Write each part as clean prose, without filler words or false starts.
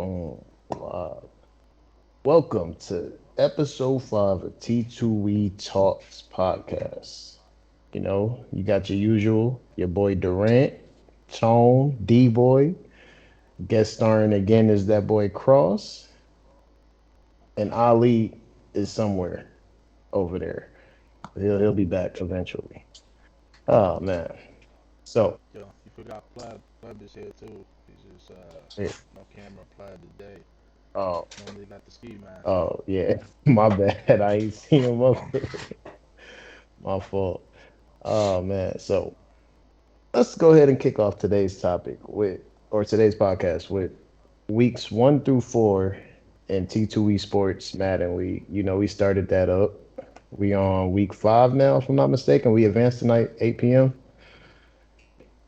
Boom. Live. Welcome to episode 5 of T2E Talks podcast. You got your usual, your boy Durant, Tone, D-Boy. Guest starring again is that boy Cross, and Ali is somewhere over there. He'll be back eventually. Oh man. So, Yo, you forgot Pleb is here too. He's just yeah. no camera Pleb today. Oh, Normally got the ski mask. oh yeah. My bad. I ain't seen him up there. My fault. Oh man. So let's go ahead and kick off today's topic or today's podcast with weeks 1 through 4 in T2E Sports Madden League. We started that up. We on week 5 now, if I'm not mistaken. We advanced tonight, 8 p.m.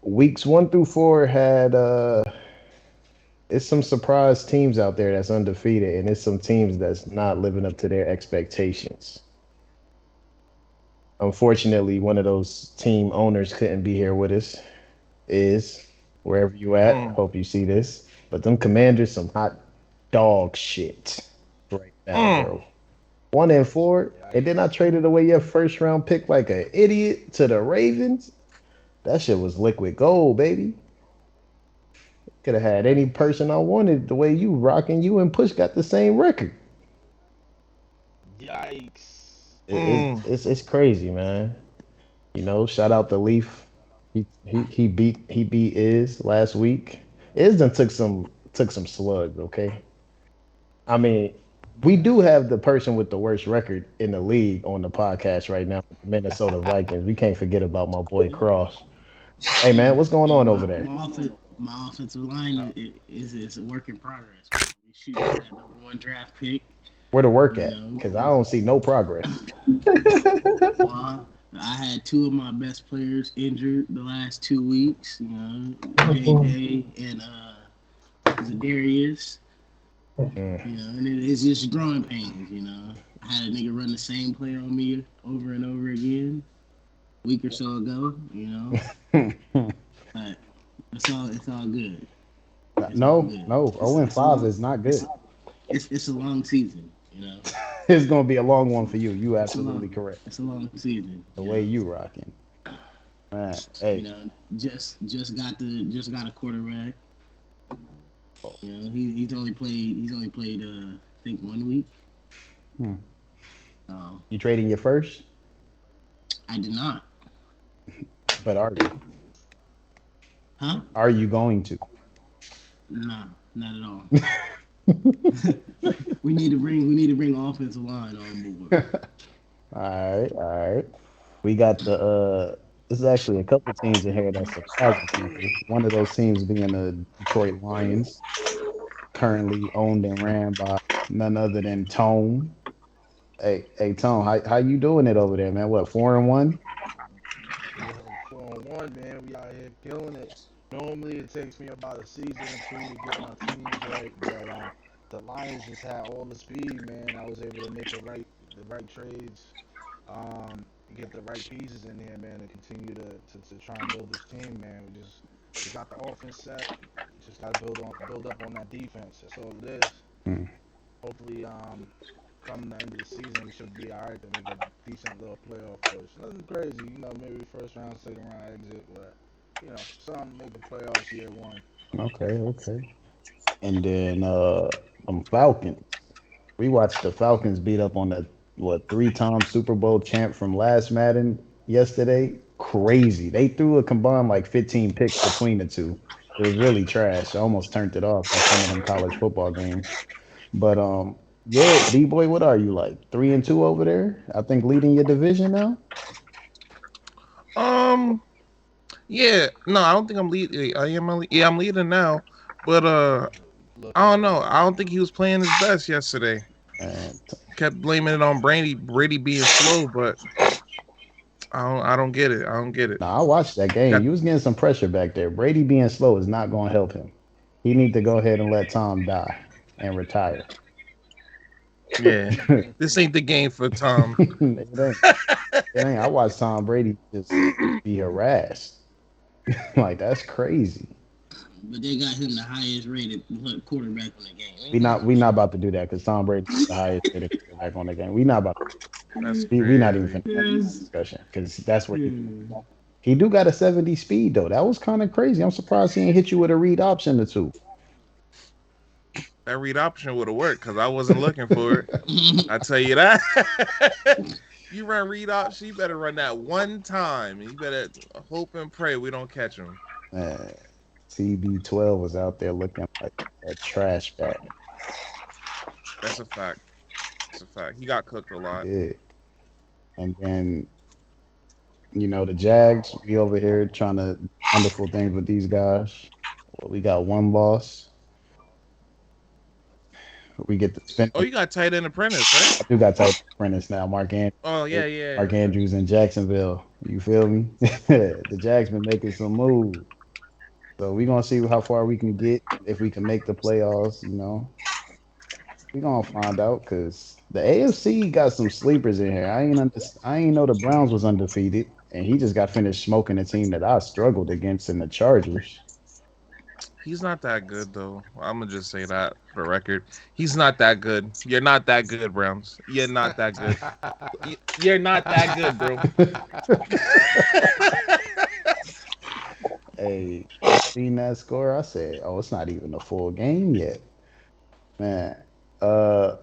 Weeks 1 through 4 had it's some surprise teams out there that's undefeated, and it's some teams that's not living up to their expectations. Unfortunately, one of those team owners couldn't be here with us. Is wherever you at. Mm, Hope you see this. But them Commanders, some hot dog shit right now, mm. bro. 1-4, and then I Yikes. traded away your first round pick like an idiot to the Ravens. That shit was liquid gold, baby. Could have had any person I wanted the way you rocking. You and Push got the same record. Yikes. It's crazy, man. Shout out to Leaf. He beat Iz last week. Iz done took some slugs, okay? I mean, we do have the person with the worst record in the league on the podcast right now, Minnesota Vikings. We can't forget about my boy Cross. Hey man, what's going Hey, on my over there? my offensive line is a work in progress. We shooting for that number one draft pick. Where to work You at? know, Because I don't see no progress. I had two of my best players injured the last 2 weeks. JJ and Zadarius. Mm. And it's just growing pains. I had a nigga run the same play on me over and over again a week or so ago. But it's all good. It's all No, good. no. It's, 0 and it's a 5 long is not it's good. it's a long season. It's gonna be a long one for you. You It's a absolutely long correct. it's a long season. The way you rocking, man. You Hey, know, just got a quarterback. He's only played I think 1 week. hmm. So You trading your first, I did not. but Huh? are you going to? Nah, not at all. we need to bring offensive line on board. All right, all right. We got the this is actually a couple teams in here that's surprising people. One of those teams being the Detroit Lions, currently owned and ran by none other than Tone. Hey, Tone, how you doing it over there, man? What, 4-1? Yo, 4-1, man. We out here killing it. Normally it takes me about a season or two to get my teams right, but the Lions just had all the speed, man. I was able to make the right trades, get the right pieces in there, man, and continue to try and build this team, man. We got the offense set. We just got to build up on that defense. That's all it is. Hmm. Hopefully, come the end of the season, we should be all right to make a decent little playoff push. Nothing crazy, maybe first round, second round exit, but something to make the playoffs year one. Okay, okay. And then Falcons. We watched the Falcons beat up on the 3-time Super Bowl champ from last Madden yesterday. Crazy. They threw a combined like 15 picks between the two. It was really trash. I almost turned it off like some of them college football games. But yeah, D boy, what are you like? 3-2 over there? I think leading your division now. Um, yeah, no, I don't think I'm leading. Yeah, I'm leading now, but I don't Looking know. good. I don't think he was playing his best yesterday. And Kept blaming it on Brady being slow, but I don't get it. I don't get it. Nah, I watched that game. Got You was getting some pressure back there. Brady being slow is not going to help him. He need to go ahead and let Tom die and retire. yeah. This ain't the game for Tom. It ain't. It ain't. I watched Tom Brady just be harassed. Like that's crazy. but they got him the highest rated quarterback on the game. We Ain't not that we some not shit? about to do that because Tom Brady is the highest rated quarterback on the game. We not about That's we not even crazy. finna have that Yes. discussion because that's where Yeah. he do got a 70 speed though. That was kind of crazy. I'm surprised he ain't hit you with a read option or two. That read option would have worked because I wasn't looking for it. I tell you that. You run read option, you better run that one time. And you better hope and pray we don't catch him. Man, TB12 was out there looking like a trash bag. That's a fact. That's a fact. He got cooked a lot. Yeah. And then the Jags, we over here trying to do wonderful things with these guys. Well, we got one loss. We get to spin. Oh, you got tight end apprentice, right? I do got tight apprentice now. Oh yeah, yeah. Mark Andrews in Jacksonville. You feel me? The Jags been making some moves. So we gonna see how far we can get if we can make the playoffs. We gonna find out because the AFC got some sleepers in here. I ain't know the Browns was undefeated, and he just got finished smoking a team that I struggled against in the Chargers. He's not that good though. I'm gonna just say that for the record. He's not that good. You're not that good, Browns. You're not that good. You're not that good, bro. Hey, I seen that score. I said, "Oh, it's not even a full game yet, man." Uh,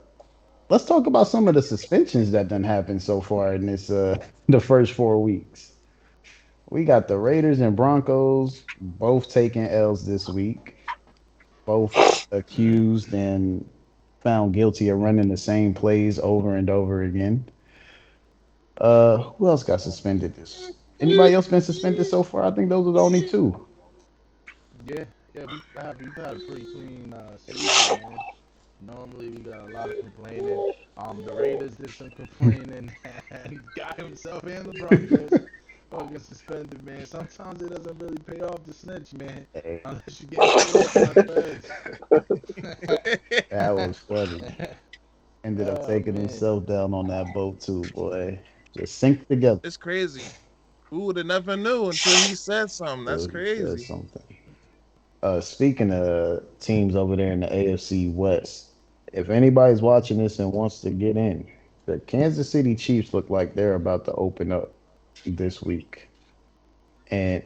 let's talk about some of the suspensions that done happened so far in this the first 4 weeks. We got the Raiders and Broncos both taking L's this week, both accused and found guilty of running the same plays over and over again. Who else got suspended this? Anybody else been suspended so far? I think those are the only two. Yeah, yeah, we've had a pretty clean season, man. Normally we got a lot of complaining. The Raiders did some complaining and got himself and the Broncos fucking suspended, man. Sometimes it doesn't really pay off to snitch, man, Hey, unless you get pulled up by the that was funny. feds. Ended up Oh taking man, himself down on that boat too, boy. Just sink together. It's crazy. We would have never knew until he said something. That's Till he said crazy. something. Speaking of teams over there in the AFC West, if anybody's watching this and wants to get in, the Kansas City Chiefs look like they're about to open up this week. And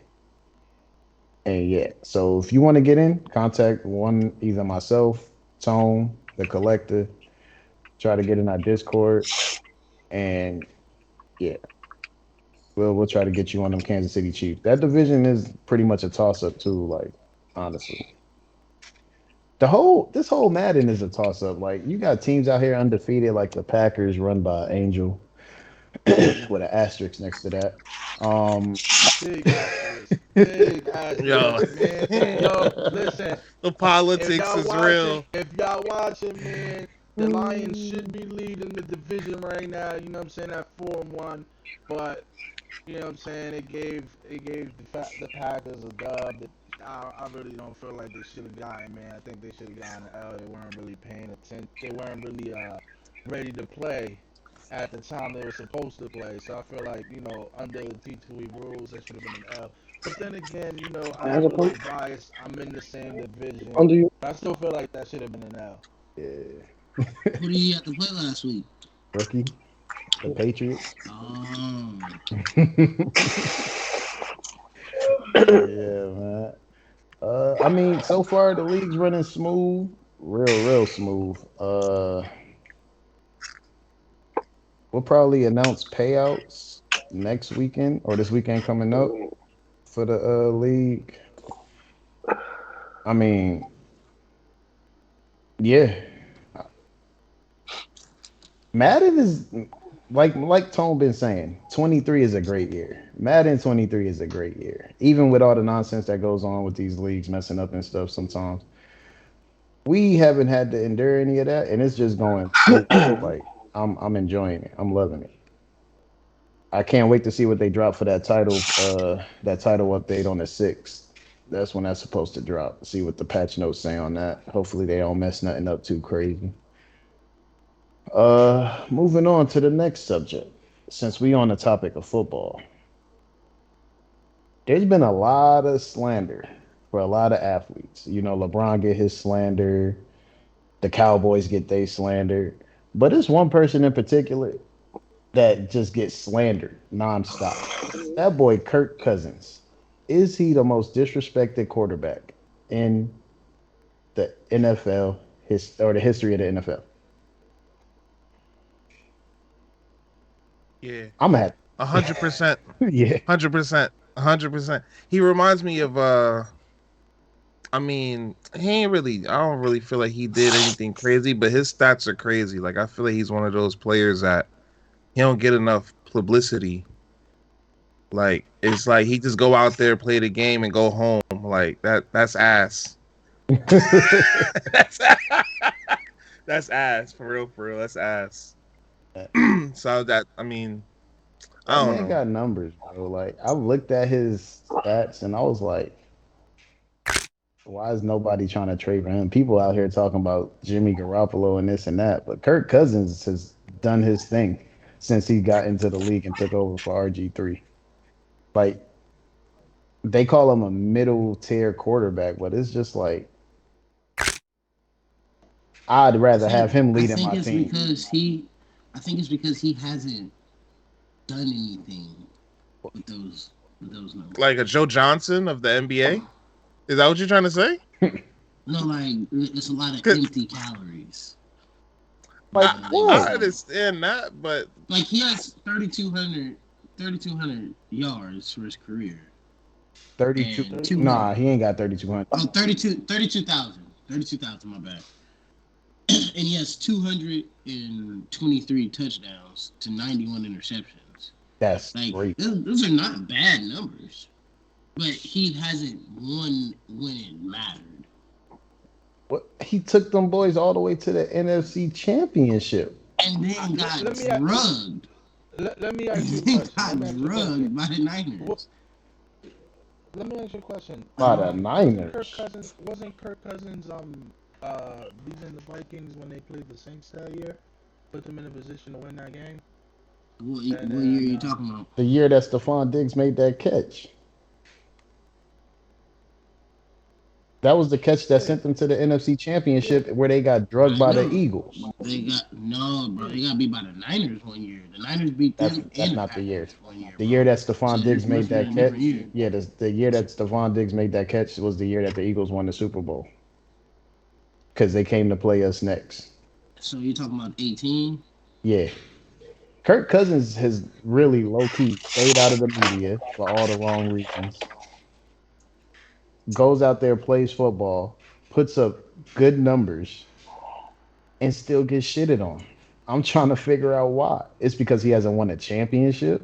yeah, so if you want to get in, contact either myself, Tone, the collector, try to get in our Discord, and yeah, we'll try to get you on them Kansas City Chiefs. That division is pretty much a toss up too, like honestly. This whole Madden is a toss up. Like you got teams out here undefeated, like the Packers run by Angel with an asterisk next to that. big Yo, asterisk, man. Yo, listen, the politics is real. if y'all watching, man, the Lions should be leading the division right now. You know what I'm saying? At 4-1, but you know what I'm saying? It gave the Packers a dub. I really don't feel like they should have gotten, man. I think they should have gotten an L. They weren't really paying attention. They weren't really ready to play at the time they were supposed to play. So I feel like, under the T2E rules, that should have been an L. But then again, I'm a little biased. I'm in the same division. But I still feel like that should have been an L. Yeah, Who did he have to play last week? rookie, the Patriots. Oh, Yeah, man. I mean, so far the league's running smooth, real smooth. We'll probably announce payouts next weekend or this weekend coming up for the league. I mean, yeah, Madden is like Tone been saying. 23 is a great year. Madden 23 is a great year, even with all the nonsense that goes on with these leagues messing up and stuff. Sometimes we haven't had to endure any of that, and it's just going smooth. Like I'm enjoying it. I'm loving it. I can't wait to see what they drop for that title update on the 6th. That's when that's supposed to drop. See what the patch notes say on that. Hopefully they don't mess nothing up too crazy. Moving on to the next subject. Since we on the topic of football, there's been a lot of slander for a lot of athletes. You know, LeBron get his slander, the Cowboys get they slander, but it's one person in particular that just gets slandered nonstop. That boy Kirk Cousins. Is he the most disrespected quarterback in the NFL or the history of the NFL? Yeah, I'm at 100%, yeah. 100%, 100%. He reminds me of I mean, he ain't really. I don't really feel like he did anything crazy, but his stats are crazy. Like I feel like he's one of those players that he don't get enough publicity. Like it's like he just go out there, play the game, and go home. Like that. That's ass. that's, that's ass for real. For real. That's ass. So that I mean, That I don't man know. got numbers, bro. Like I looked at his stats and I was like, why is nobody trying to trade for him? People out here talking about Jimmy Garoppolo and this and that, but Kirk Cousins has done his thing since he got into the league and took over for RG3. Like they call him a middle tier quarterback, but it's just like I'd rather have him I leading think my it's team. because he hasn't done anything with those numbers. Like a Joe Johnson of the NBA. Is that what you're trying to say? No, like it's a lot of 'Cause empty calories. Like I what? understand that, but Like he has 3,200 yards for his career. 32. And Nah, he ain't got 3,200. Oh, 32,000, my bad. And he has 223 touchdowns to 91 interceptions. That's Like great. those are not bad numbers, but he hasn't won when it mattered. What he took them boys all the way to the NFC Championship. And then got Let me drugged. let me ask you a Then question. got drugged by the Niners. Let me ask you a question. By the Wasn't Kirk Niners. Cousins beating the Vikings when they played the Saints that year? Put them in a position to win that game. What year And are you then talking about? The year that Stephon Diggs made that catch. That was the catch that yeah, sent them to the NFC yeah, Championship where they got drugged I by the know. Eagles. They got no, bro. yeah. They got beat by the Niners one year. The Niners beat That's them that's and the not the year. Packers one year, The year bro. that So Stephon Diggs this made must have that been a different catch, year. yeah, the year that Stephon Diggs made that catch was the year that the Eagles won the Super Bowl because they came to play us next. So you're talking about 18? Yeah, Kirk Cousins has really low key stayed out of the media for all the wrong reasons. Goes out there, plays football, puts up good numbers, and still gets shitted on. I'm trying to figure out why. It's because he hasn't won a championship.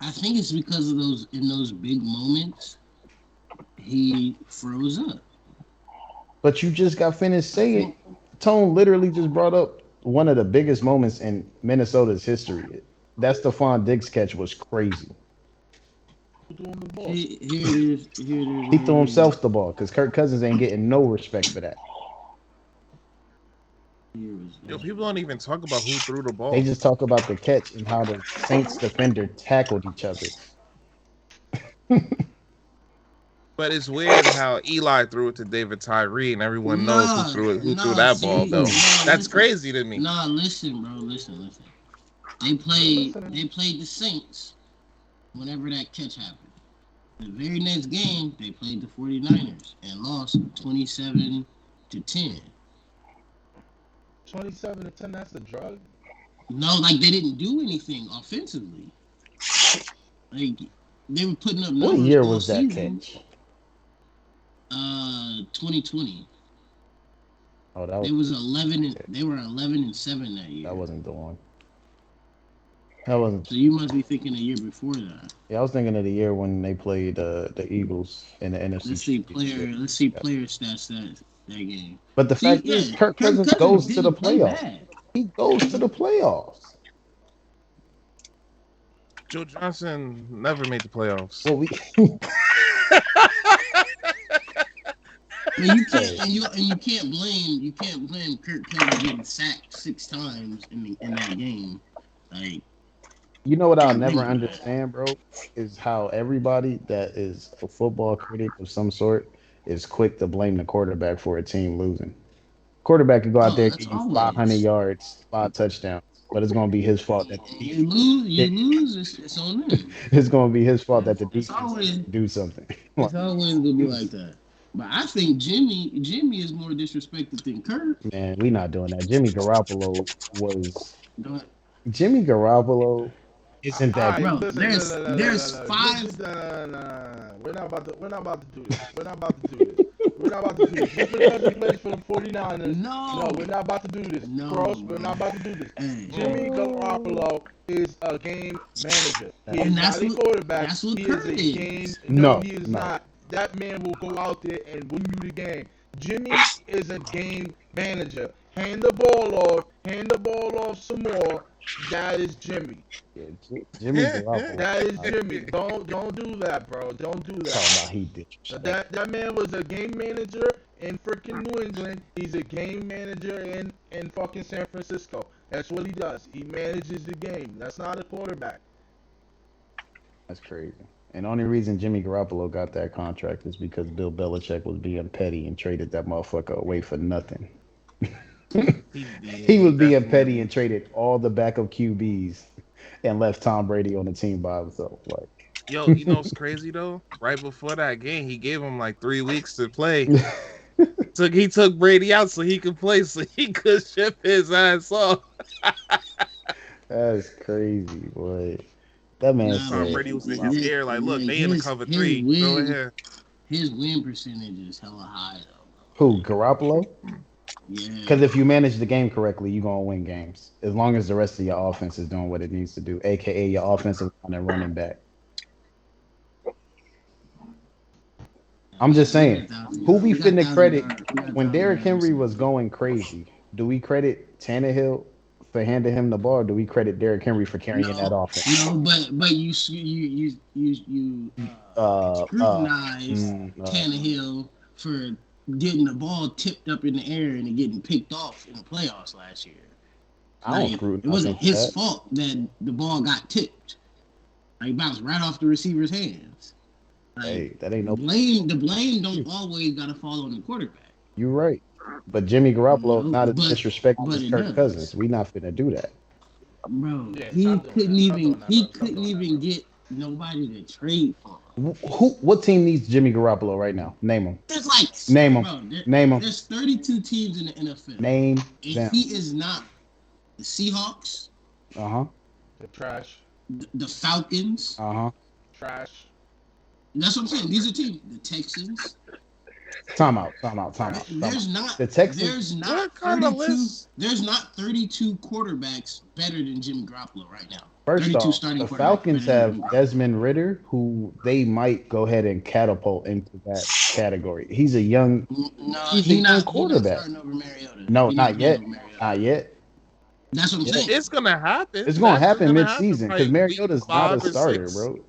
I think it's because of those in those big moments he froze up. But you just got finished I saying think Tone literally just brought up one of the biggest moments in Minnesota's history. That Stephon Diggs catch was crazy. Who threw him the ball? here it is. Here it is He right threw here. himself the ball because Kirk Cousins ain't getting no respect for that. Here is yo, people don't even talk about who threw the They ball. just talk about the catch and how the Saints defender tackled each other. But it's weird how Eli threw it to David Tyree, and everyone knows Nah, who threw nah, that ball see, though. nah, That's listen. crazy to me. Nah, listen, bro, listen. We're listening. They played the Saints whenever that catch happened. The very next game, they played the 49ers and lost 27-10. 27-10. That's a drug. No, like they didn't do anything offensively. Like they were putting up What numbers year all was that season. catch? 2020. Oh, that They was 11 and they were 11-7 that year. wasn't the one. That wasn't. So you must be thinking a year before that. Yeah, I was thinking of the year when they played the Eagles in the NFC Championship. Let's see player stats that game. But the See, fact is, yeah, Kirk Kirk Cousins Cousins goes to the didn't play playoffs. bad. He goes to the playoffs. Joe Johnson never made the playoffs. Well, we And you can't blame Kirk Cousins getting sacked 6 times in that game. Like You know what I'll And never they understand, bro, is how everybody that is a football critic of some sort is quick to blame the quarterback for a team losing. Quarterback can go out oh, there and that's give you 500 always. yards, 5 touchdowns, but it's going to be his fault that the You defense lose, you didn't. lose. It's on them. It's going to be his fault that the It's defense always didn't do something. Like, it's always gonna be like that. But I think Jimmy is more disrespected than Kurt. man, we not doing that. Was Don't- Jimmy Garoppolo isn't All that right, good. Bro, listen, look, there's look, look, look, there's look, look. five. We're not about to do this. We're not about to do this. We're not about to do this. Just because he plays for the 49ers, no, No, we're not about to do this. no, Cross, we're bro. not about to do this. Hey, Jimmy Oh, Garoppolo is a game manager. He no, is and not a quarterback. that's what He is Kurt a game. is. No, no, he is no. not. That man will go out there and win you the game. Jimmy is a game manager. Hand the ball off some more. That is Jimmy. Yeah, Jimmy Garoppolo. That is Like, Jimmy. Don't do that, bro. Don't do talking that. about he disrespect. That man was a game manager in freaking New England. He's a game manager in fucking San Francisco. That's what he does. He manages the game. That's not a quarterback. That's crazy. And the only reason Jimmy Garoppolo got that contract is because Bill Belichick was being petty and traded that motherfucker away for nothing. He did. He He was being petty definitely. and traded all the backup QBs and left Tom Brady on the team by himself. Yo, you know what's crazy though? Right before that game, he gave him like 3 weeks to play. Like, He took Brady out so he could play, so he could ship his ass off. that's crazy, boy. That man Nah, Tom said, Brady was in his "Wow, ear like, "Look, like they in the cover three. Go ahead." his win percentage is hella high though. who, Garoppolo? Yeah, Because if you manage the game correctly, you're going to win games. As long as the rest of your offense is doing what it needs to do, aka your offensive line and running back. I'm just we got saying, who we we got finna thousand credit yard we got when 1,000 Derrick yard Henry was receivers. going crazy? Do we credit Tannehill for handing him the ball? Or do we credit Derrick Henry for carrying that No, offense? no, but you Uh, uh, scrutinize mm, uh, Tannehill for getting the ball tipped up in the air and it getting picked off in the playoffs last year. I don't Like it scrutinize him wasn't for his that. fault that the ball got tipped. Like it bounced right off the receiver's hands. Like Hey, that ain't no. the blame don't always gotta fall on the quarterback. You're right. But Jimmy You Garoppolo is know, not as disrespectful but as it Kirk does. Cousins. We not finna do that. Bro, Yeah, he stop doing couldn't that. Stop even doing that, he bro. Stop couldn't doing that, even bro. get nobody to trade for him. Who? What team needs Jimmy Garoppolo right now? Name them. There's like, Name them. bro, Name them. there's 32 teams in the NFL. Name If them. he is not the Seahawks, Uh huh. The trash. the Falcons, Uh huh. Trash. that's what I'm saying. These are teams. The Texans. Time out. Time out. Time out. Time out. There's not The Texans. there's What not kind of 32 list? there's not 32 quarterbacks better than Jimmy Garoppolo right now. First 32 off, starting the quarterbacks Falcons better than Jimmy have Garoppolo. Desmond Ritter, who they might go ahead and catapult into that category. He's a young. No, He's a young he not quarterback. starting over Mariota. No, He not not playing yet. over Mariota. Not yet. That's what I'm Yet. saying. It's gonna happen. It's gonna That's happen gonna happen mid-season because probably week Mariota's not a 5 or starter, 6. bro.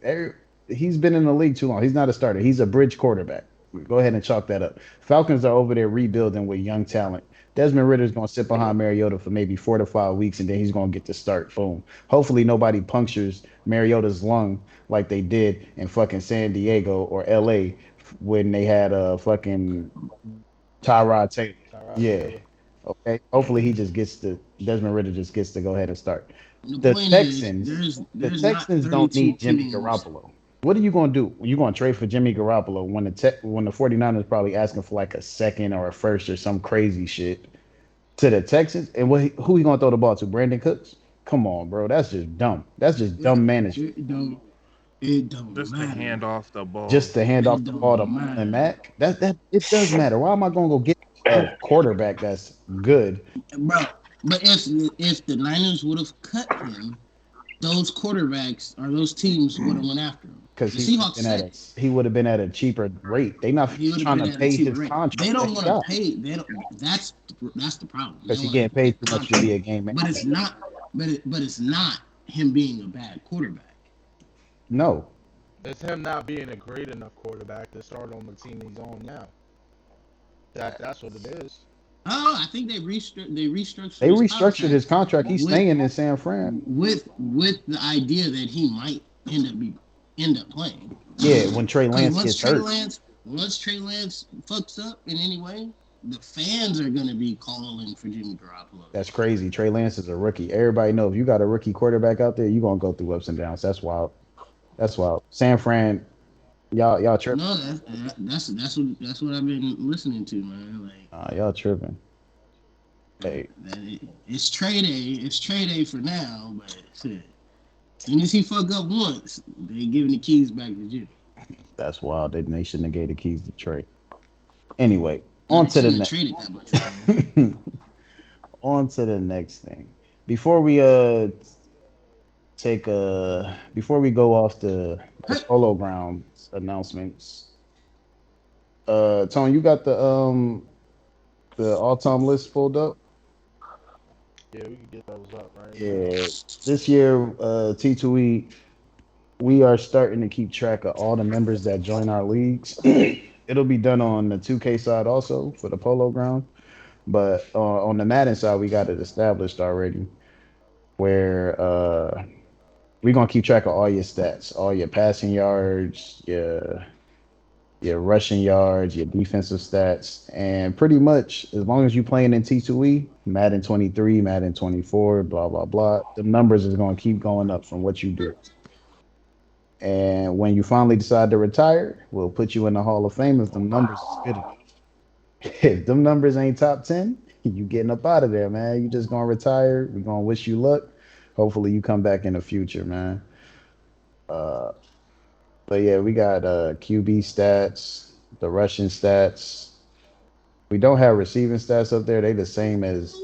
He's been in the league too long. He's not a starter. He's a bridge quarterback. Go ahead and chalk that up. Falcons are over there rebuilding with young talent. Desmond Ritter's gonna sit behind Mariota for maybe 4 to 5 weeks, and then he's gonna get the start. Boom. Hopefully nobody punctures Mariota's lung like they did in fucking San Diego or LA when they had a fucking Tyrod Taylor. Tyrod Yeah. Taylor. Okay. Hopefully he just gets to Desmond Ritter just gets to go ahead and start. The The point is, Texans, the there's not Texans don't 32 need Jimmy teams. Garoppolo. What are you going to do? You going to trade for Jimmy Garoppolo when when the 49ers probably asking for like a second or a first or some crazy shit to the Texans? And who he going to throw the ball to? Brandon Cooks? Come on, bro. That's just dumb. That's just It, dumb management. it don't Just to matter. hand off the ball. Just to hand off It the ball to don't Marlon matter, Mack. That it does matter. Why am I going to go get a quarterback that's good? bro. But if the Niners would have cut him, those quarterbacks or those teams would have went after him. Because The Seahawks said he would have been at a cheaper rate. They not he would have trying been to at a pay cheaper his rate. contract They that don't he want to got pay. They don't. That's the problem. They because don't he want to getting pay paid the too much to be contract. a game But manager. it's not. But it's not him being a bad quarterback. No, It's him not being a great enough quarterback to start on the team he's on now. That's what it is. Oh, I think they They restructured his restructured his contract contract. He's with staying in San Fran. the idea that he might end up playing. Yeah, when Trey Because Lance gets hurt. Once Trey Lance fucks up in any way, the fans are gonna be calling for Jimmy Garoppolo to That's start. crazy. Trey Lance is a rookie. Everybody knows if you got a rookie quarterback out there, you're gonna go through ups and downs. That's wild. That's wild. San Fran, y'all tripping. No, that's what I've been listening to, man. Like Y'all tripping. Hey, it's trade day. It's trade day for now, but shit. As soon as he fuck up once, they giving the keys back to Jimmy. that's wild. They shouldn't have gave the keys to Trey. Anyway, No, on they to the shouldn't have next. traded that much for him. On to the next thing. Before we before we go off the polo grounds announcements, Tony, you got the all time list pulled up? Yeah, we can get those up right now. Yeah. This year, T2E, we are starting to keep track of all the members that join our leagues. It'll be done on the 2K side also for the polo ground. But on the Madden side, we got it established already where we're gonna keep track of all your stats, all your passing yards, your rushing yards, your defensive stats, and pretty much as long as you're playing in T2E, Madden 23, Madden 24, blah blah blah, the numbers is gonna keep going up from what you do. And when you finally decide to retire, we'll put you in the Hall of Fame if the numbers is good enough. If them numbers ain't top 10, you getting up out of there, man. You just gonna retire. We're gonna wish you luck. Hopefully you come back in the future, man. Uh, but yeah, we got QB stats, the rushing stats. We don't have receiving stats up there. They the same as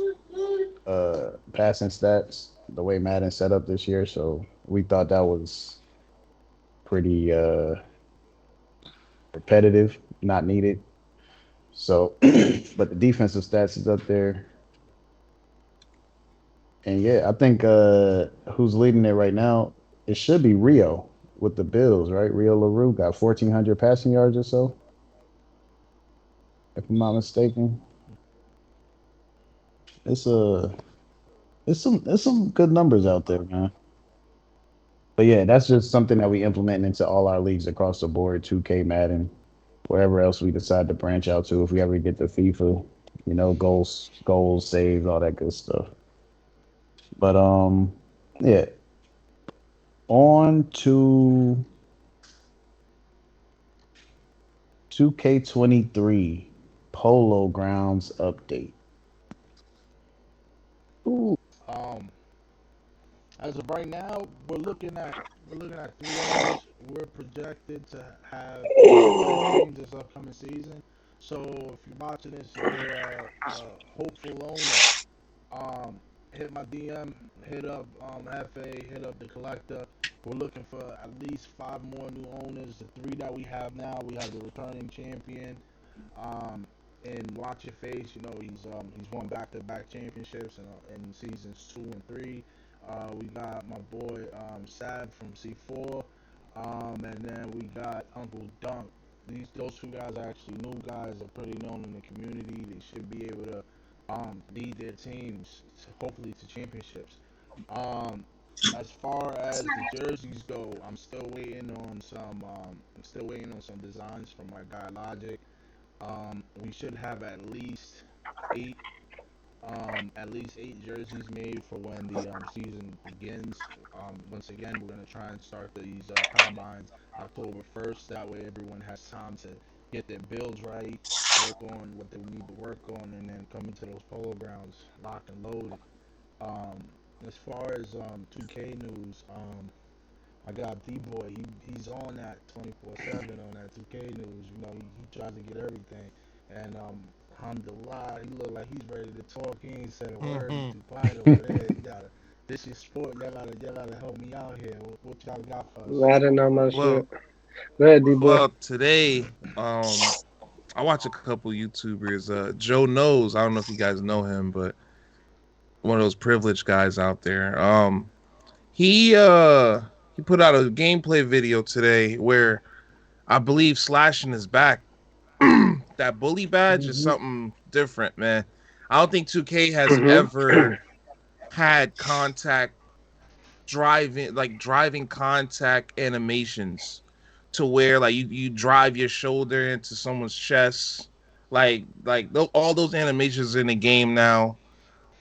passing stats, the way Madden set up this year. So we thought that was pretty repetitive, not needed. So, but the defensive stats is up there. And yeah, I think who's leading it right now? It should be Rio with the Bills, right? Rio LaRue got 1,400 passing yards or so, if I'm not mistaken. It's a it's some good numbers out there, man. But yeah, that's just something that we implement into all our leagues across the board, 2K, Madden, wherever else we decide to branch out to. If we ever get to FIFA, goals, saves, all that good stuff. But yeah, on to 2K23 Polo Grounds update. Ooh. Um, as of right now, we're looking at 3 owners. We're projected to have 25 teams this upcoming season. So if you're watching this and you're a hopeful owner, um, hit my DM, hit up FA, hit up the collector. We're looking for at least 5 more new owners. The 3 that we have now, we have the returning champion. Um, and watch your face, he's won back-to-back championships in seasons 2 and 3. We got my boy Sad from C4, and then we got Uncle Dunk. Those 2 guys are actually new guys. They're pretty known in the community. They should be able to lead their teams, hopefully to championships. Um, as far as the jerseys go, I'm still waiting on some. I'm still waiting on some designs from my guy Logic. We should have eight, at least 8 jerseys made for when the season begins. Once again, we're gonna try and start these combines October 1st. That way, everyone has time to get their builds right, work on what they need to work on, and then come into those polo grounds locked and loaded. Um, as far as 2K news, I got D-Boy. He's on that 24/7 on that 2K news. He tries to get everything. And alhamdulillah, he look like he's ready to talk. He ain't said a word. He too quiet over there. You gotta. This is sport. Y'all gotta help me out here. What y'all got for us? I don't know my Well, shit. Go ahead, D boy. well, today, I watch a couple YouTubers. Joe Knows. I don't know if you guys know him, but one of those privileged guys out there. He put out a gameplay video today where I believe slashing his back. That bully badge is Hmm. something different, man. I don't think 2K has Mm-hmm. ever had contact driving contact animations to where like you drive your shoulder into someone's chest, all those animations in the game now.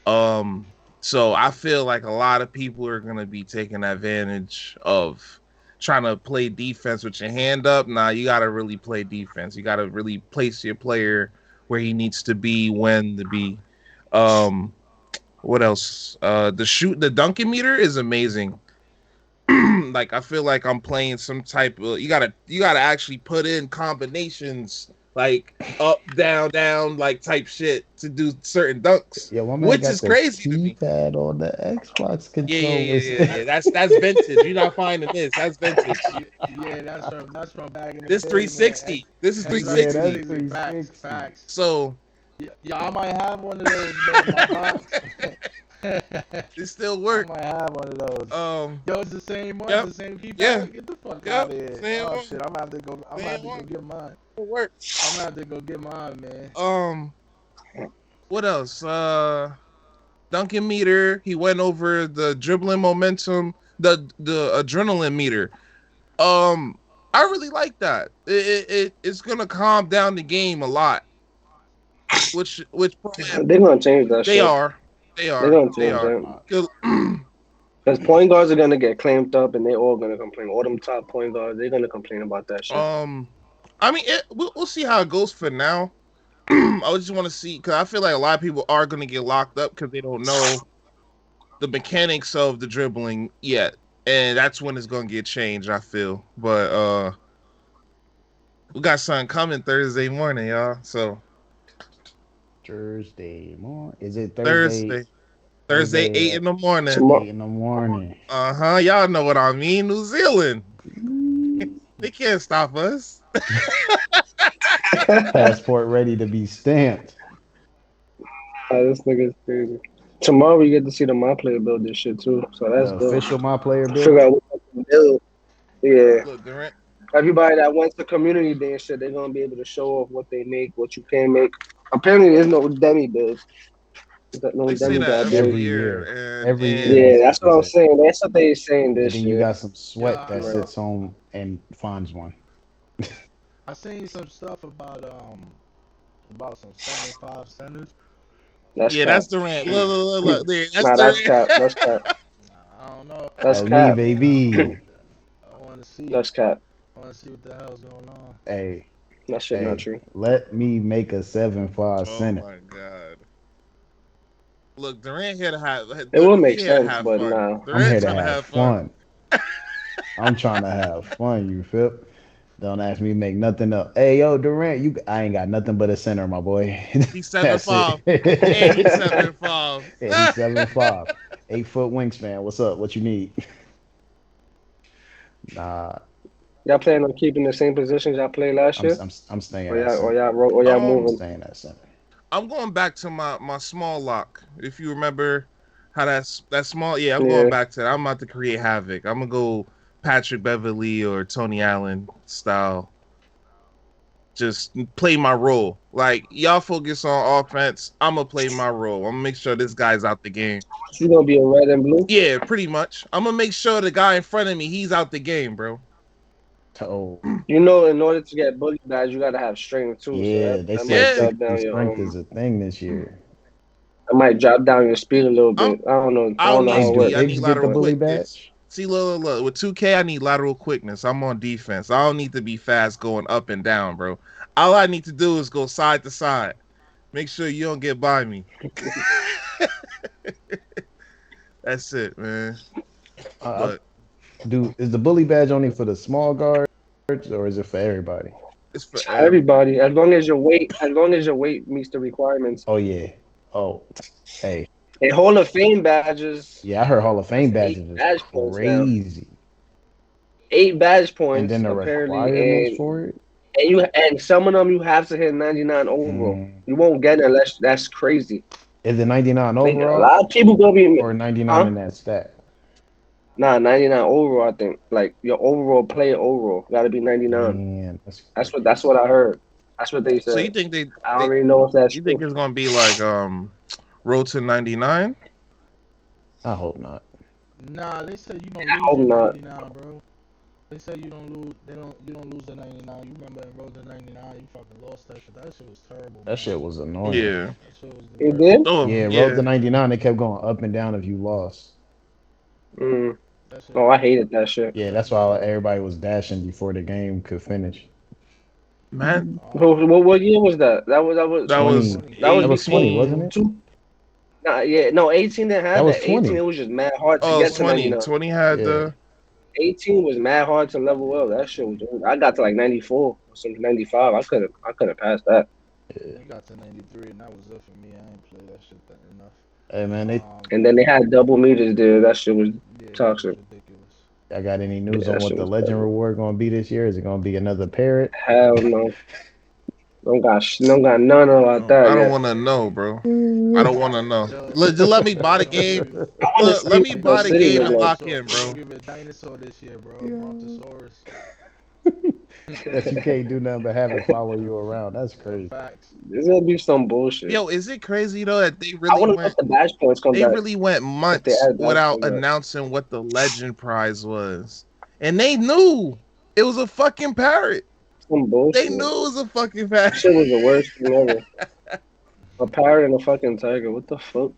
um so I feel like a lot of people are going to be taking advantage of trying to play defense with your hand up. Nah, you got to really play defense. You got to really place your player where he needs to be, when to be. um what else? The dunking meter is amazing. Like I feel like I'm playing some type of, you gotta actually put in combinations like up, down, down, like type shit to do certain dunks, Yo, my man which got is the crazy to me. keypad on the Xbox Yeah, yeah, yeah, controllers. yeah, yeah. That's vintage. You're not finding this. That's vintage. Yeah, that's from back in the This day, man. 360. This is Yeah, that's 360. 360. Facts, 360. facts. So Yeah, I might have one of those, man, in my box. it still I work. might have one of those. Um, Yo, it's the same one, yep, the same yeah, keypad. Get the fuck out yep. of here. Same Oh one, shit, I'm gonna have to go. I'm gonna have same to go one. get mine. It work. I'm gonna have to go get mine, man. What else? Duncan meter. He went over the dribbling momentum, the adrenaline meter. I really like that. It's gonna calm down the game a lot. Which They're gonna change that they shit. are, they They're are, gonna they change are. that. Uh, 'Cause, Because point guards are gonna get clamped up, and they all gonna complain. All them top point guards, they're gonna complain about that shit. I mean, we'll see how it goes for now. I just want to see, because I feel like a lot of people are gonna get locked up because they don't know the mechanics of the dribbling yet, and that's when it's gonna get changed. I feel, but we got something coming Thursday morning, y'all. So Thursday morning. Is it Thursday? Thursday, Thursday 8 at in the morning. Tomorrow, 8 in the morning. Y'all know what I mean. New Zealand, they can't stop us. Passport ready to be stamped. this nigga's crazy. Tomorrow we get to see the my player build this shit too, so The that's good. official my player Figure build. out what they can build. Yeah, Look, Durant. everybody that went to community day and shit, they're gonna be able to show off what they make, what you can make. Apparently, there's no demi build. There's no They say that demigod every build. Every year, year. and Every year and Yeah, that's what that's they what I'm say. saying. That's what they saying And this then you year. got some sweat Yeah, that Right. sits home and finds one. I seen some stuff about some 7-5 centers. That's yeah, cap. that's Durant. Look, there, that's Nah, that's cap. Durant. That's cap. I don't know. That's That's me, cap. baby. I want to see. That's cap. I want to see what the hell's going on. Hey, That shit not hey, true. let me make a 7-5 Oh center. my god! Look, Durant here to have. It will He make here to sense, have but fun. nah. I'm here Durant to trying to have have fun. fun. I'm trying to have fun, you feel? Don't ask me to make nothing up. Hey, yo, Durant, I ain't got nothing but a center, my boy. He's That's it. 7'5", and he's 7'5". Yeah, he's 7'5", 8 foot wingspan. What's up? What you need? Nah, Y'all planning on keeping the same positions y'all played last year, I'm staying or at y'all or center. y'all Um, I'm moving? staying at center. I'm going back to my small lock. If you remember how that small, yeah, I'm going Yeah. back to that. I'm about to create havoc. I'm gonna go Patrick Beverly or Tony Allen style. Just play my role. Like y'all focus on offense. I'm gonna play my role. I'm gonna make sure this guy's out the game. You gonna be a red and blue? Yeah, pretty much. I'm gonna make sure the guy in front of me, he's out the game, bro. Oh, You know, in order to get bully guys, you gotta have strength too. So yeah, that, they that might said Yeah, drop 60 down your strength is a thing this year. that might drop down your speed a little I'm bit. I don't know. I I don't don't know need Hey, how it do speed. works. I need Higgs get the lateral bully quickness. badge? See, look. With 2K, I need lateral quickness. I'm on defense. I don't need to be fast going up and down, bro. All I need to do is go side to side. Make sure you don't get by me. That's it, man. Uh, But is the bully badge only for the small guards or is it for everybody? it's for Everybody, as long as your weight meets the requirements. Oh yeah. Oh, hey, And Hall of Fame badges, yeah, I heard Hall of that's Fame eight badges is badge points now. crazy, 8 badge and then points the apparently, requirements for it. and some of them you have to hit 99 overall. Mm, You won't get it unless that's crazy. is it 99 Like a overall lot of people gonna be, or 99 huh? in that stat? Nah, 99 overall. I think like your overall player overall got to be 99. Man, that's That's what I heard. That's what they so you said. think I don't they really know if that's you think true. it's gonna be like Road to 99. I hope not. Nah, they said you don't I lose hope on not. 99, bro. They said you don't lose. You don't lose the 99. You remember in Road to 99? You fucking lost that shit. That shit was terrible, That man. shit was annoying. Yeah. That shit was the You worst. did? Oh Yeah, Road to yeah. 99, they kept going up and down if you lost. Mm. That shit Oh, was I hated that shit. Yeah, that that's shit was why horrible. everybody was dashing before the game could finish. Man, What year was that? That was that was 20. that was That was 20, before wasn't 18. it? two. Nah, yeah, no, 18 didn't That have was that. 18 it 20. was just mad hard to Oh, it was get to 20. 99. 20 had Yeah. the 18 was mad hard to level up. That shit was. I got to like 94 or something, 95. I couldn't pass that. Yeah. I got to 93, and that was it for me. I ain't play that shit that enough. Hey man, And then they had double meters there. That shit was Yeah, that was toxic. ridiculous. I got any Yeah, news on that what shit the was legend terrible. reward gonna be this year? Is it gonna be another parrot? Hell no. Don't got none about that I don't yet. want to know, bro. I don't want to know. Yo, Just let me buy the don't game. give it. I want to Let see me what the buy the city game look and like. lock Dinosaur. in, We're gonna bro. give it dinosaur this year, bro. Yeah. Brontosaurus. That you can't do nothing but have it follow you around. That's Yo, crazy. facts. There's gonna be some bullshit. Yo, is it crazy though that I want to know if the dash points come they back. really went If they months add dash without points back. announcing what the legend prize was, and they knew it was a fucking parrot. Some They bullshit. knew it was a fucking That parrot. shit was the worst thing ever. A parrot and a fucking tiger. What the fuck?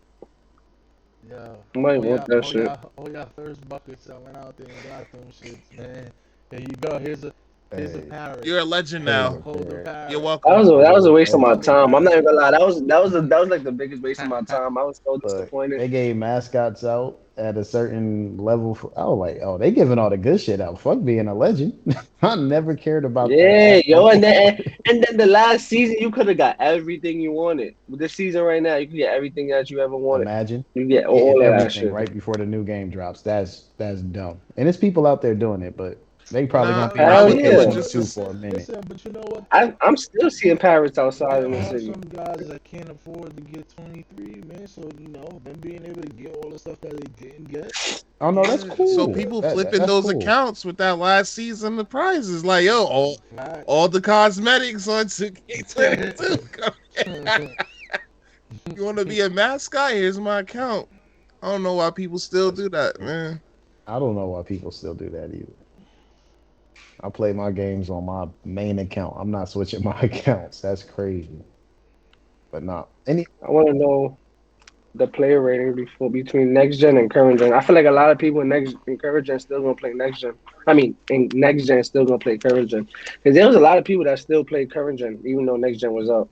Yo, Somebody want that shit. all y'all thirst buckets that went out there and got them shits, man. Here you go. Here's a Hey, parrot. You're a legend here's now. a Hold the parrot. parrot. You're That welcome. was a waste of my Hold the time. I'm not even parrot. gonna lie. That was like the biggest waste of my time. I was so But disappointed. they gave mascots out at a certain level. I was like, oh, they giving all the good shit out. Fuck being a legend. I never cared about that Yeah, at yo, all. and then the last season you could have got everything you wanted. With this season right now, you can get everything that you ever wanted. Imagine You get getting all of that everything shit. right before the new game drops. That's dumb. And it's people out there doing it, but they probably Nah, gonna be on I Hell would do it yeah. 2K22 just for a minute. Listen, but you know what? I'm still seeing parrots outside There in the are city. some guys that can't afford to get 23, man. So them being able to get all the stuff that they didn't get. Oh no, that's yeah. So cool. people flipping That's those cool. accounts with that last season of prizes, like yo, all Facts. the cosmetics on 2K22. You want to be a mascot? Here's my account. I don't know why people still do that, man. I don't know why people still do that either. I play my games on my main account. I'm not switching my accounts. That's crazy. But not any. I want to know the player rating between next gen and current gen. I feel like a lot of people in current gen still gonna play next gen. I mean, in next gen still gonna play current gen because there was a lot of people that still play current gen even though next gen was up.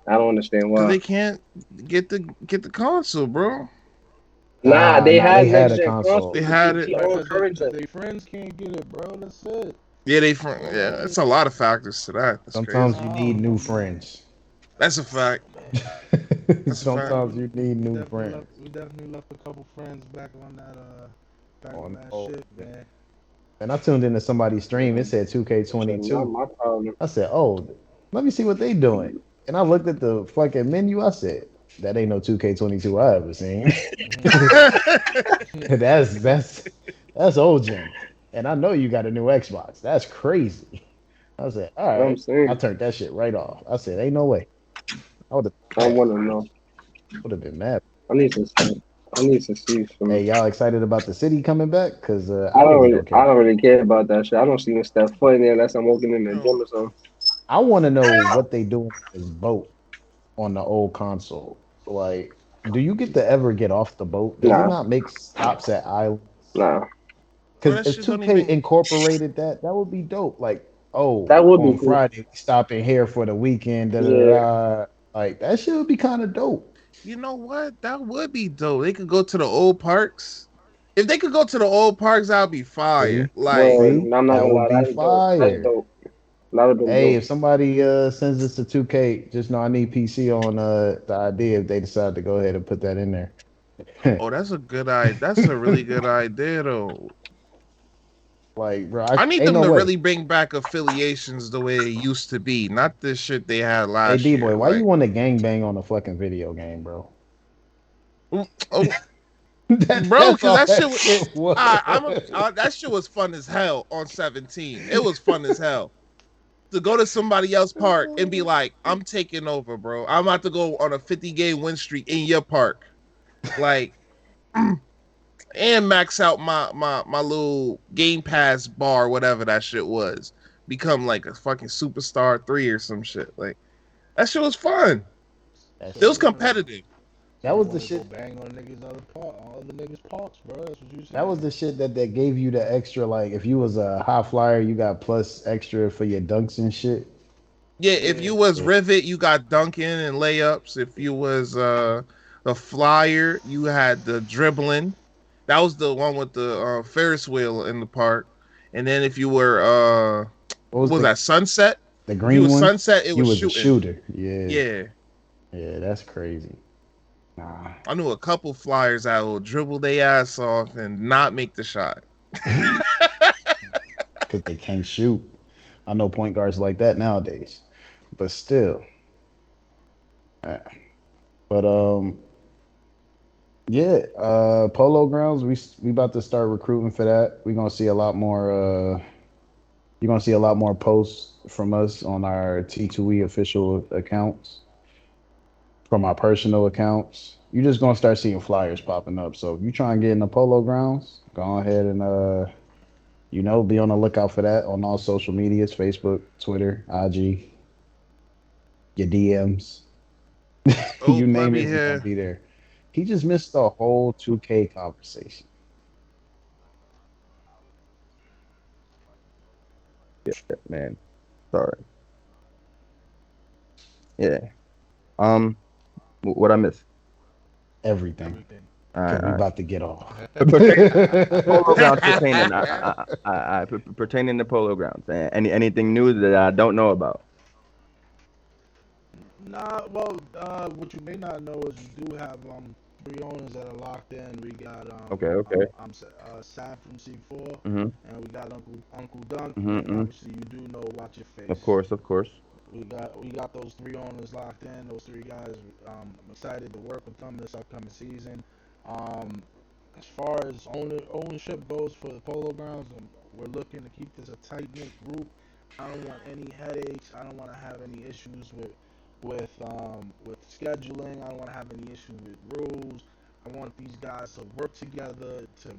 I don't understand Cause why. they can't get the console, bro. Nah, they Nah, they had had next a gen console. They consoles. had He it. owned current gen. They friends can't get it, bro. That's it. Yeah, That's it's it. a lot of factors to that. That's crazy. Sometimes you I need don't new know, man. friends. That's a fact. That's a fact. Sometimes you need new friends. We definitely left a couple friends back on On that oh, shit, man. and I tuned into somebody's stream. It said Shit, not 2K22. my problem. I said, oh, let me see what they doing. And I looked at the fucking menu. I said, that ain't no 2K22 I ever seen. That's old gen. And I know you got a new Xbox. That's crazy. I said, all I'm right. I saying. turned that shit right off. I said, ain't no way. I I want to know. would have been mad. I need to see. I need to see some. Hey, y'all excited about the city coming back? Cause I I don't really really, don't I care. don't really care about that shit. I don't see no stuff foot in there unless I'm walking in the No. gym or something. I want to know what they doing with this boat on the old console. Like, do you get to ever get off the boat? Does it Nah, not make stops at islands? nah. Bro, Because that if shit don't 2K even. incorporated that, that would be dope. Like, oh, That would be on cool. Friday, we stopping here for the weekend. Da, da, da, Yeah, da. Like, that shit would be kind of dope. You know what? That would be dope. They could go to the old parks. If they could go to the old parks, that would be See? fire. Like, word. See? I'm not That gonna would lie. be That's dope. That's fire. dope. That would have been Hey, dope. if somebody sends this to 2K, just know I need PC on the idea if they decide to go ahead and put that in there. oh, that's a good idea. That's a really good idea, though. Like, bro, I need ain't them no to way. really bring back affiliations the way it used to be, not this shit they had Hey, last D boy, year. why you Like, want to gangbang on a fucking video game, bro? oh, bro, That's because all that shit that was. shit was. That shit was fun as hell on 17. It was fun as hell. to go to somebody else's park and be like, I'm taking over, bro. I'm about to go on a 50-game win streak in your park. Like, and max out my little Game Pass bar, whatever that shit was. Become like a fucking superstar 3 or some shit. Like, that shit was fun. That So It was shit. you wanna competitive. so That you was the wanna go shit. bang on niggas other niggas parks, bro. That's what you That was saying. the shit that gave you the extra. Like, if you was a high flyer, you got plus extra for your dunks and shit. Yeah, if Yeah. you was Yeah. Rivet, you got dunking and layups. If you was a flyer, you had the dribbling. That was the one with the Ferris wheel in the park. And then if you were What what was was that, Sunset? the If you green was one? Sunset, it You was was a shooting. shooter. Yeah. Yeah. Yeah, that's crazy. Nah. I knew a couple flyers that will dribble their ass off and not make the shot. Because they can't shoot. I know point guards like that nowadays. But still. uh, But yeah, Polo Grounds, we about to start recruiting for that. We're gonna see a lot more you're gonna see a lot more posts from us on our T2E official accounts, from our personal accounts. You're just gonna start seeing flyers popping up. So if you try and get in the Polo Grounds, go ahead and be on the lookout for that on all social medias, Facebook, Twitter, IG, your DMs. Oh, You name Plebby it, we're gonna here. be there. He just missed the whole 2K conversation. Man. Sorry. Yeah. Um, what I miss? Everything. Everything. All Because right, we all right. about to get off. Polo grounds pertaining. Pertaining to polo grounds. Anything new that I don't know about? Nah, well, what you may not know is you do have three owners that are locked in. We got Okay, okay. Sam from C4, Mhm, and we got Uncle Dunk, mhm, and mhm. obviously you do know Watch Your Of Face. course, of course. We got those three owners locked in. Those three guys. I'm excited to work with them this upcoming season. Um, as far as ownership goes for the Polo Grounds, we're looking to keep this a tight knit group. I don't want any headaches. I don't want to have any issues with scheduling. I don't want to have any issues with rules. I want these guys to work together to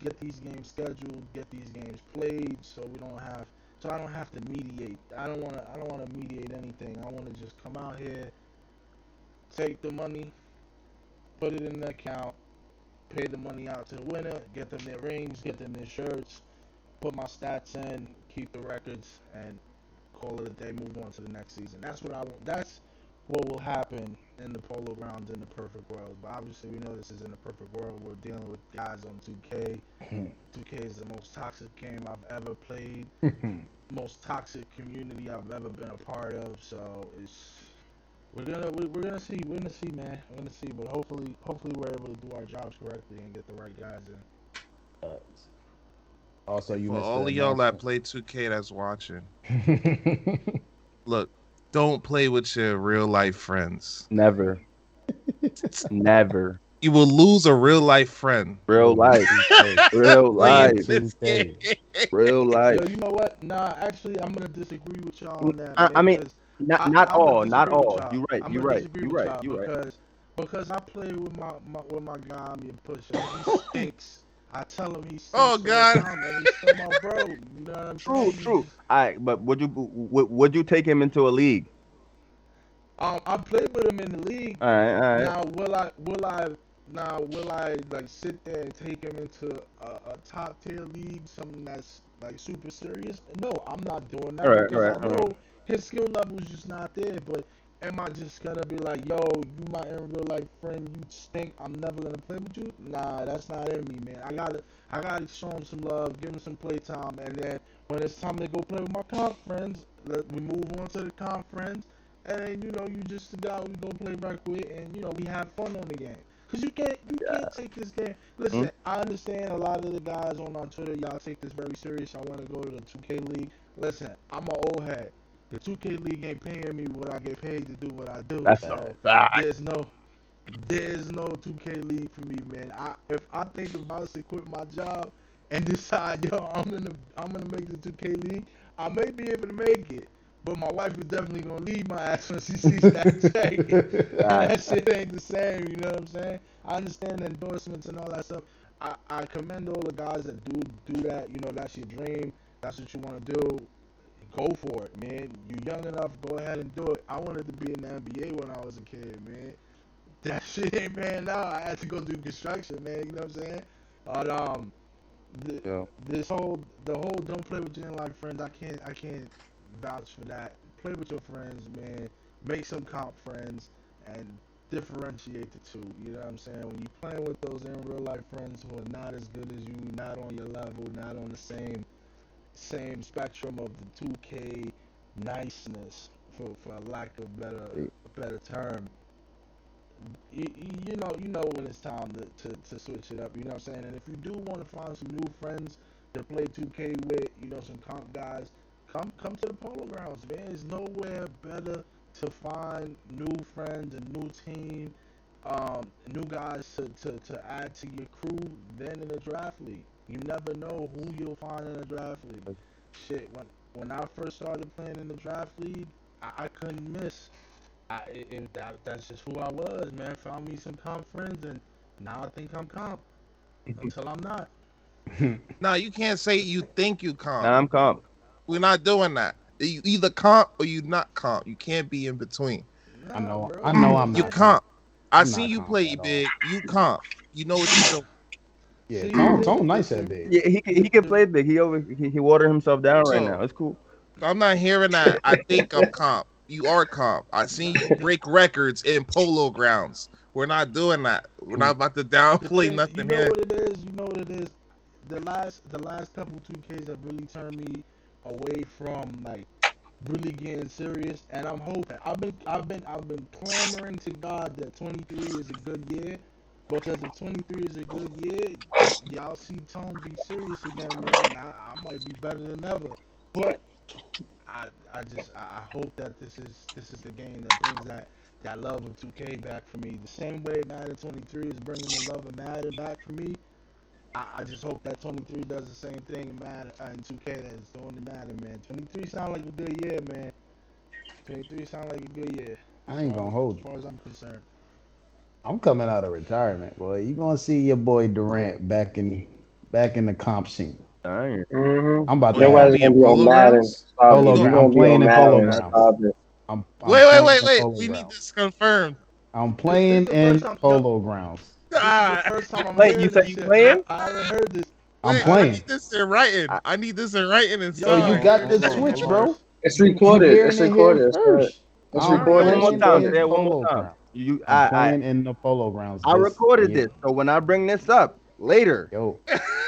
get these games scheduled, get these games played, so I don't have to mediate. I don't want to mediate anything. I want to just come out here, take the money, put it in the account, pay the money out to the winner, get them their rings, get them their shirts, put my stats in, keep the records, and call it a day. Move on to the next season. That's what I want. That's what will happen in the Polo Grounds in the perfect world. But obviously, we know this is in the perfect world. We're dealing with guys on 2K. 2K is the most toxic game I've ever played, most toxic community I've ever been a part of. So we're gonna see, man. We're gonna see, but hopefully we're able to do our jobs correctly and get the right guys in. Also, you For missed the all of y'all that announcement. play 2K that's watching, look, don't play with your real life friends. Never, never. You will lose a real life friend Real Over life, 2K. real playing Over life, this game. 2K. real life. Yo, you know what? Nah, actually, I'm gonna disagree with y'all on that, I man. mean, Because not I'm gonna all, not disagree with all. y'all. You're right, I'm you're gonna right, disagree you're with right, y'all you're right. because I play with my guy, me and Pusha. He stinks. I tell him he Oh stinks all the God. time, and he's still my bro. You know what I'm True, saying? true. But would you take him into a league? I played with him in the league. All right, all right. Now, will I like sit there and take him into a top tier league, something that's like super serious? No, I'm not doing All that right, all because right, I all right. know his skill level is just not there. But am I just gonna be like, yo, you my in real life friend, you stink, I'm never gonna play with you? Nah, that's not in me, man. I gotta show him some love, give him some playtime, and then when it's time to go play with my comp friends, we move on to the comp friends, and you just the guy we go play back with, and we have fun on the game. Cause you can't take this game. Hmm? Listen, I understand a lot of the guys on our Twitter, y'all take this very serious. Y'all want to go to the 2K league. Listen, I'm an old head. The 2K league ain't paying me what I get paid to do what I do. That's a So fact. there's no there's no 2K league for me, man. If I think about to quit my job and decide, yo, I'm gonna make the 2K league, I may be able to make it, but my wife is definitely gonna leave my ass when she sees that check. That shit ain't the same. You know what I'm saying? I understand the endorsements and all that stuff. I commend all the guys that do that. You know, that's your dream. That's what you want to do. Go for it, man. You're young enough. Go ahead and do it. I wanted to be in the NBA when I was a kid, man. That shit ain't man out. I had to go do construction, man. You know what I'm saying? But Yeah. the whole don't play with your like friends. I can't vouch for that. Play with your friends, man. Make some comp friends and differentiate the two. You know what I'm saying? When you playing with those in real life friends who are not as good as you, not on your level, not on the same spectrum of the 2K niceness, for lack of a better term. You know when it's time to switch it up. You know what I'm saying? And if you do want to find some new friends to play 2K with, some comp guys, come to the Polo Grounds, man. There's nowhere better to find new friends, a new team, new guys to add to your crew than in a draft league. You never know who you'll find in a draft league. Shit, when I first started playing in the draft league, I couldn't miss. That's just who I was, man. Found me some comp friends, and now I think I'm comp until I'm not. No, you can't say you think you comp. Nah, I'm comp. We're not doing that. You either comp or you not comp. You can't be in between. I Nah, know. bro. I know. I'm You not. comp. I I'm seen not you comp play at all. big. You comp. You know what you doing. Yeah, See, Tone nice at big. Yeah, he can play big. He watered himself down right now. So It's cool. I'm not hearing that. I think I'm comp. You are comp. I seen you break records in polo grounds. We're not doing that. We're not about to the downplay thing, you nothing know here. what it is. You know what it is. The last couple 2Ks have really turned me away from like really getting serious, and I'm hoping. I've been clamoring to God that 23 is a good year, because if 23 is a good year, y'all see Tone be serious again, man. I might be better than ever, but I hope that this is the game that brings that love of 2K back for me. The same way Madden 23 is bringing the love of Madden back for me. I just hope that 23 does the same thing in Madden in 2K that it's doing in Madden, man. 23 sound like a good year, man. 23 sound like a good year I ain't gonna hold as you. far as I'm concerned. I'm coming out of retirement, boy. You gonna see your boy Durant back in the comp scene. Dang. I'm about Oh, to you Your gonna have ass be in gonna be on polo Madden. grounds? Stop You polo it. gonna You ground. gonna I'm be playing on in polo Madden. That's grounds. Stop it. I'm wait, wait, playing wait, in wait. polo We need grounds. this confirmed. I'm This playing the first in time, yo, polo grounds. this is the Ah, first time I'm play. You hearing said this you shit. playing? I haven't heard this. I'm wait, I need playing. this in writing. I, I need this in writing and So Yo, you signed. got you're the saying switch, it hold on. bro. first. It's You recorded. hearing It's it here recorded. Sir. first. It's All I'm right. recorded. One It's more playing time. recorded. in Say it one more polo time. grounds. You, I'm playing in the polo grounds I this recorded year. this, so when I bring this up later, Yo,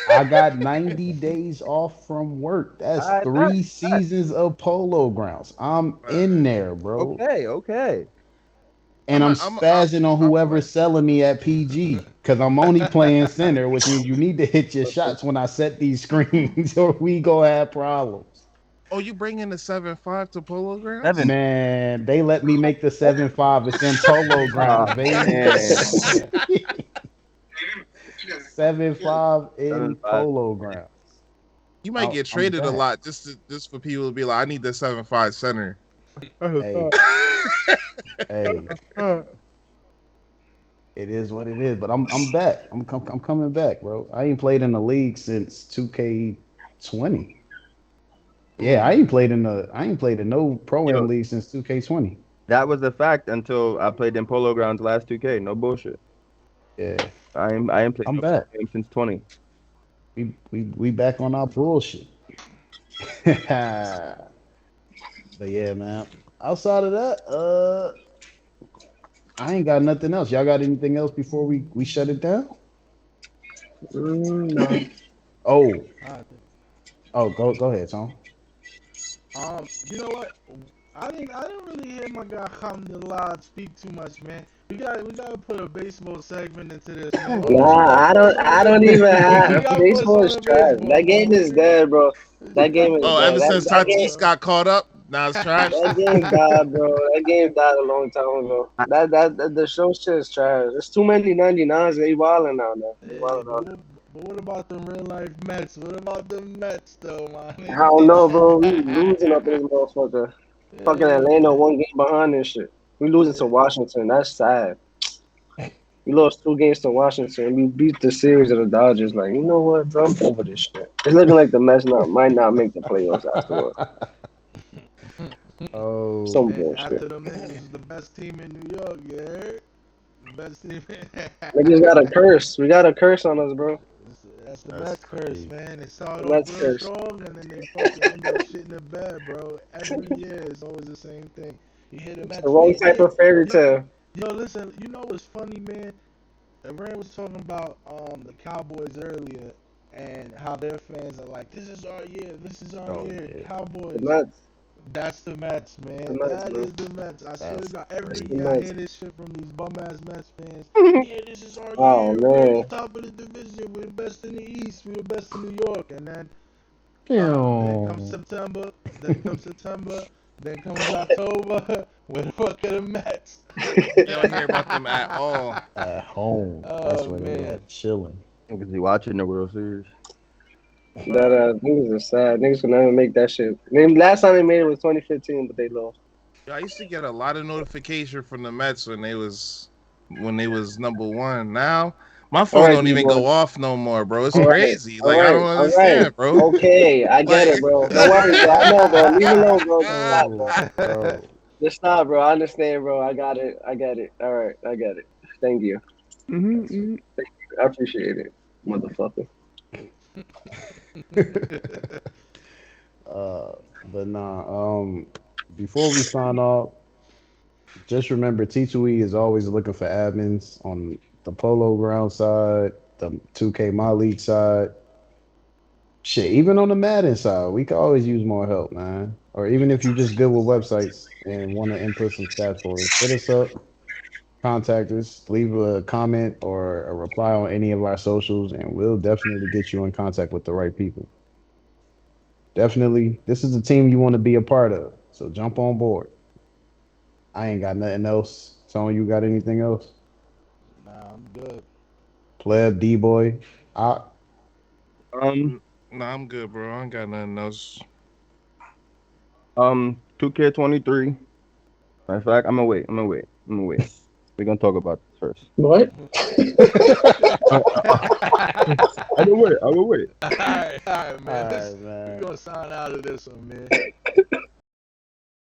I got 90 days off from work. That's I bet. 3 seasons of polo grounds. I'm Uh, in there, bro. Okay, okay. And I'm I'm spazzing on I'll play. whoever's selling me at PG because I'm only playing center, which means you need to hit your shots when I set these screens or we gonna have problems. Oh, you bringing the 7-5 to polo grounds? 7. Man, they let me make the 7-5. It's in polo grounds, Oh baby. man, 7-5 in 7-5. polo grounds. You might get I'm traded a back. lot just for people to be like, I need the 7-5 center. Hey, hey, it is what it is. But I'm back. I'm coming back, bro. I ain't played in the league since 2K20. Yeah, I ain't played in no pro am Yo, league since 2K20. that was a fact until I played in Polo Grounds last 2K. No bullshit. Yeah, I ain't played I'm no pro back. game since 20. We back on our bullshit. But yeah, man. Outside of that, I ain't got nothing else. Y'all got anything else before we shut it down? No. Oh, Alright. go ahead, Tom. You know what? I didn't really hear my guy Alhamdulillah speak too much, man. We gotta put a baseball segment into this, man. Who Nah, got I don't even we have gotta put baseball some is in trash. baseball, That game man. is dead, bro. That game is Oh, dead. ever That since that game Tatis got caught up, now it's trash. that game died, bro. That game died a long time ago. I, That the show shit is trash. There's too many 99s. They wilding out now. They Yeah, wilding but out. we'll But what about them real life Mets? What about the Mets though, man? I don't know, bro. We losing up in this motherfucker. Fucking Atlanta Yeah, 1 game behind this shit. We losing to Washington. That's sad. We lost 2 games to Washington. We beat the series of the Dodgers. Like, you know what, bro? I'm over this shit. It's looking like the Mets might not make the playoffs afterward. Oh, Some and bullshit. after them niggas is the best team in New York, you heard? The best team. Niggas got a curse. We got a curse on us, bro. That's the that's Mets curse, crazy. man. They start The off Mets real curse. strong and then they fucking end up shitting the bed, bro. Every year it's always the same thing. You hear the It's Mets the wrong fans, type yeah, of fairy yo, tale. yo, listen, you know what's funny, man? Ray was talking about the Cowboys earlier and how their fans are like, this is our year, this is our Oh year, yeah, The Cowboys. Mets. That's the Mets, The man. Mets, That bro. is the Mets. I swear to that's God, That's every the year I Mets. hear this shit from these bum ass Mets fans. Yeah, this is our Oh, year. We're man. top of the division. We're the best in the East. We're the best in New York. And then comes crazy. September. Then comes September. Then comes October. Where the fuck are the Mets? You don't hear about them at all. At home, that's Oh where they man, at chilling. Because he watching the World Series. That niggas are sad. Niggas can never make that shit. Last time they made it was 2015, but they lost. I used to get a lot of notification from the Mets when they was number 1. Now my All phone right, don't even D-boy. go off no more, bro. It's All right. crazy. All Like I right. don't All right. understand, bro. Okay, I get Like it, bro. Don't worry, bro. I know, bro. Leave it alone, bro. Just stop, bro. Oh, bro. Just stop, bro. I understand, bro. I got it. I get it. All right. I get it. Thank you. Mm-hmm. I appreciate it, motherfucker. uh, but nah. Before we sign off, just remember T2E is always looking for admins on the Polo Ground side, the 2K My League side. Shit, even on the Madden side, we could always use more help, man. Or even if you're just good with websites and want to input some stats for us, hit us up, contact us, leave a comment or a reply on any of our socials, and we'll definitely get you in contact with the right people. Definitely, this is a team you want to be a part of. So jump on board. I ain't got nothing else. Tony, you got anything else? nah, I'm good. Pleb, D boy. I Nah, I'm good, bro. I ain't got nothing else. 2K23. In fact, I'm gonna wait. We're gonna talk about this first. What? I, I'm gonna wait. Alright, man. All right, We man. gonna sign out of this one, man.